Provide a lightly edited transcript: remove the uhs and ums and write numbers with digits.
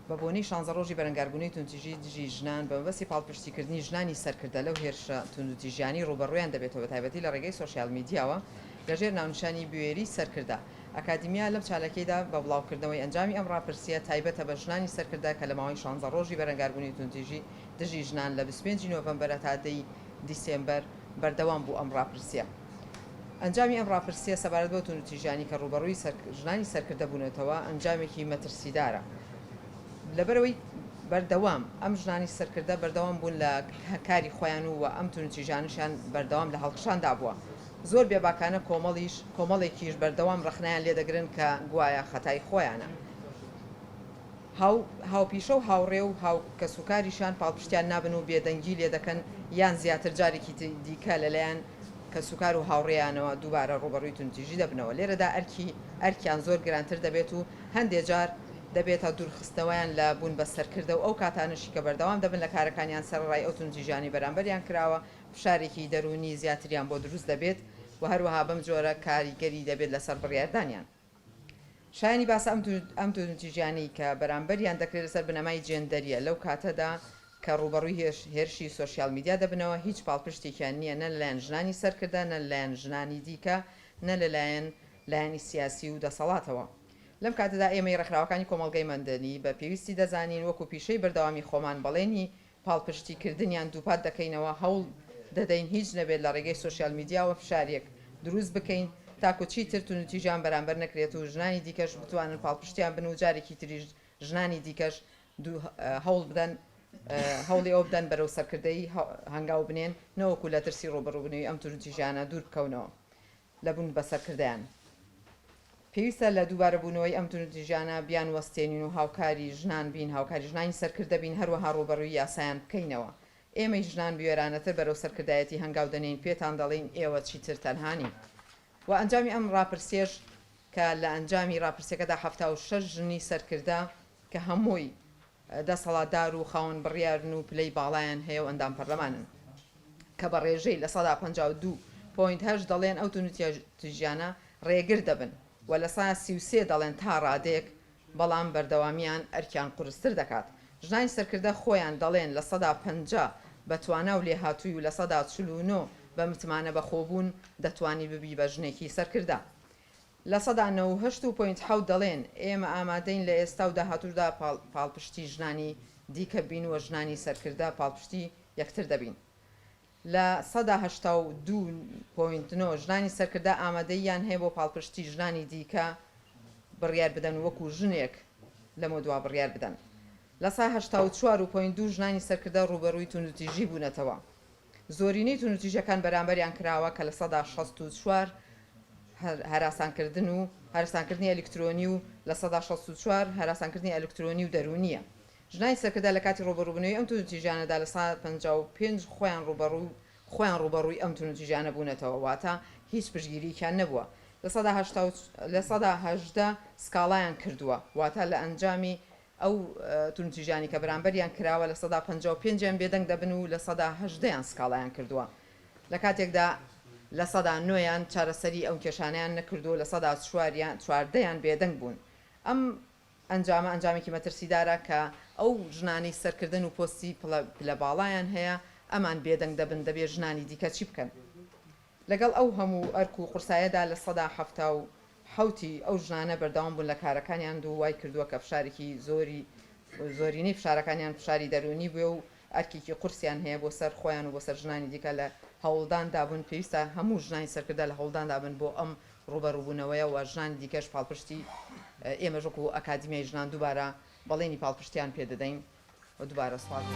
بە بۆنەی 16 ڕۆژی بەرەنگاربوونی توندوتیژی دژی ژنان بە مەبەستی پاڵپشتیکردنی ژنانی سەرکردە لەو هێرشە توندوتیژیانی ڕوبەڕوویان دەبێتەوە بە تایبەتی لە ڕێگەی سۆشیال میدیاوە لەژێر ناونشانی بوێری سەرکردە. ئەکادیمیا لەم چالەکەیدا بە بڵاوکردنەوەی ئەنجامی ئەم ڕاپرسیە تایبەتە بە ژنانی سەرکردە کە لە ماوەی 16 ڕۆژی بەرەنگاربوونی توندوتیژی دژی ژنان لە 25 نۆڤەمبەرە تا 10 دیسێمبەر بەردەوام بوو ئەم ڕاپرسیە. ئەنجامی ئەم ڕاپرسیە سەبارەت بۆ توندوتیژیانی کە ڕوبەڕووی ژنانی سەرکردە بوونێتەوە ئەنجامێکی مەترسیدارە. لەبەرەوەی بەردەوام ئەم ژنانی سەرکردە بەردەوام بوون لە کاری خۆیان و ئەم توندوتیژانیشیان بەردەوام لە هەڵقشاندا بووە. زۆر بێباکانە کۆمەڵێکیش بەردەوام ڕخنیان لێ دەگرن کە گوایە خەتای خۆیانە. هاوپیشە و هاوڕێ و کەسوکاریشان پاڵپشتیان نابن و بێدەنگی لێ دەکەن یان زیاتر جارێکی دیکە لەلایەن کەسوکار و هاوڕێیانەوە دووبارە ڕوبەڕووی توندوتیژی دەبنەوە. لێرەدا ئەرکیان زۆر گرانتر دەبێت و هەندێک جار دەبێتە دوورخستنەوەیان لە بوون بە سەرکردە و ئەو کاتانشی کە بەردەوام دەبن لە کارەکانیان سەرڕای ئەو توندوتیژیانی بەرامبەریان کراوە فشارێکی دەرونی زیاتریان بۆ دروست دەبێت و هەروەها بەم جۆرە کاریگەری دەبێت لەسەر بڕیاردانیان. شایانی باسە ئەم توندوتیژیانی کە بەرامبەریان دەکرێت لەسەر بنەمای جێندەریە لەو کاتەدا کە ڕوبەڕووی هێرشی سۆشیال میدیا دەبنەوە هیچ پاڵپشتێکیان نییە نە لەلایەن ژنانی سەرکردە نە لەلایەن ژنانی دیکە نە لەلایەنی سیاسی و دەسەڵاتەوە. لەم کاتەدا ئێمەی ڕێکخراوەکانی کۆمەڵگەی مەندەنی بە پێویستی دەزانین وەکو پیشەی بەردەوامی خۆمان بەڵێنی پاڵپشتیکردنیان دووپات دەکەینەوە هەوڵ دەدەین هیچ نەبێت لە ڕێگەی سۆشیال میدیاوە فشارێک دروست بکەین تاکو چیتر توندوتیژیان بەرامبەر نەکرێت و ژنانی دیکەش بتوانن پاڵپشتیان بن و جارێکی تریش ژنانی دیکەش هەوڵی ئەو بدەن بەرەو سەرکردەی هەنگاو بنێن نەوەکو لە ترسی ڕوبەڕووبوونەوەی ئەم توندوتیژیانە دوور بکەونەوە لە بوون بە سەرکردیان. پێویستە لە دووبارەبوونەوەی ئەم توندوتیژیانە بیان وەستێنین و هاوکاری ژنان بین هاوکاری ژنانی سەرکردە بین هەروەها ڕوبەڕووی یاسایان بکەینەوە. ئێمەی ژنان بوێرانەتر بەرەو سەرکردایەتی هەنگاو دەنین پێتان دەڵێن ئێوە چیتر تەنهانی. و ئەنجامی ئەم ڕاپرسێش کە لە ئەنجامی ڕاپرسەکەدا 76 ژنی سەرکردە کە هەمووی دەسەڵاتدار و خاوەن بڕیارن و پلەی باڵایان هەیە و ئەندام پەرلەمانن کە بە ڕێژەی لە 52.8 دەڵێن ئەو توندوتیژیانە ڕێگر دەبن و لە 33 دەڵێن تا ڕادێک بەڵام بەردەوامیان ئەرکیان قورستر دەکات. ژنانی سەرکردە خۆیان دەڵێن لە 150 بەتوانە و لێهاتووی و لە 149 بە متمانە بەخۆبوون دەتوانی ببی بە ژنێکی سەرکردە. لە 198.7 دەڵێن ئێمە ئامادەین لە ئێستا و داهاتوودا پاڵپشتی ژنانی دیکە بین و ژنانی سەرکردە پاڵپشتی یەکتر دەبین. لە 182.9 ژنانی سەرکردە ئامادەیان هەیە بۆ پاڵپشتی ژنانی دیکە بڕیار بدەن وەکو ژنێک لەمە دوا بڕیار بدەن. لە 184.2 ژنانی سەرکردە ڕوبەڕووی توندوتیژی بوونەتەوە. زۆرینەی توندوتیژەکان بەرامبەریان کراوە کە لە 164 هەراسانکردن و هەراسانکردنی ئەلکترۆنی و لە 164 هەراسانکردنی ئەلکترۆنی و دەرونیە. ژنانی سەرکردە لە کاتی ڕوبەڕووبوونەوەی ئەم توندوتیژیانەدا لە 155 خۆیان ڕوبەڕووی ئەم توندوتیژیانە بوونەتەوە واتە هیچ پشتگیرییان نەبووە. لە 118 سکاڵایان کردووە واتە لە ئەنجامی ئەو توندوتیژیانی کە بەرامبەریان کراوە لە 155 بێدەنگ دەبن و لە 118 سکاڵایان کردووە. لە کاتێکدا لە 109 چارەسەری ئەو کێشانیان نەکردو لە 114 بێدەنگ بوون. ئەم ئەنجامە ئەنجامێکی مەترسیدارە کە ئەو ژنانی سەرکردن و پۆستی لە باڵایان هەیە ئەمان بێدەنگ دەبن دەبێ ژنانی دیکە چی بکەن. لەگەڵ ئەو هەموو ئەرک و قورسایەدا لە 177 ئەو ژنانە بەردەوام بوون لە کارەکانیان و وای کردووە کە فشارێکی زۆرینەی فشارەکانیان فشاری دەرونی بووە و ئەرکێکی قورسیان هەیە بۆ سەر خۆیان و بۆ سەر ژنانی دیکە لە هەوڵدان دابوون پێویستە هەموو ژنانی سەرکردە لە هەوڵدان دابن بۆ ئەم ڕوبەڕووبوونەوەیە و ژنانی دیکەش پاڵپشتی ئێمە ژۆک و ئەکادیمیای ژنان دووبارە بەڵێنی پاڵپشتیان پێدەدەین و دووبارە سوپاس.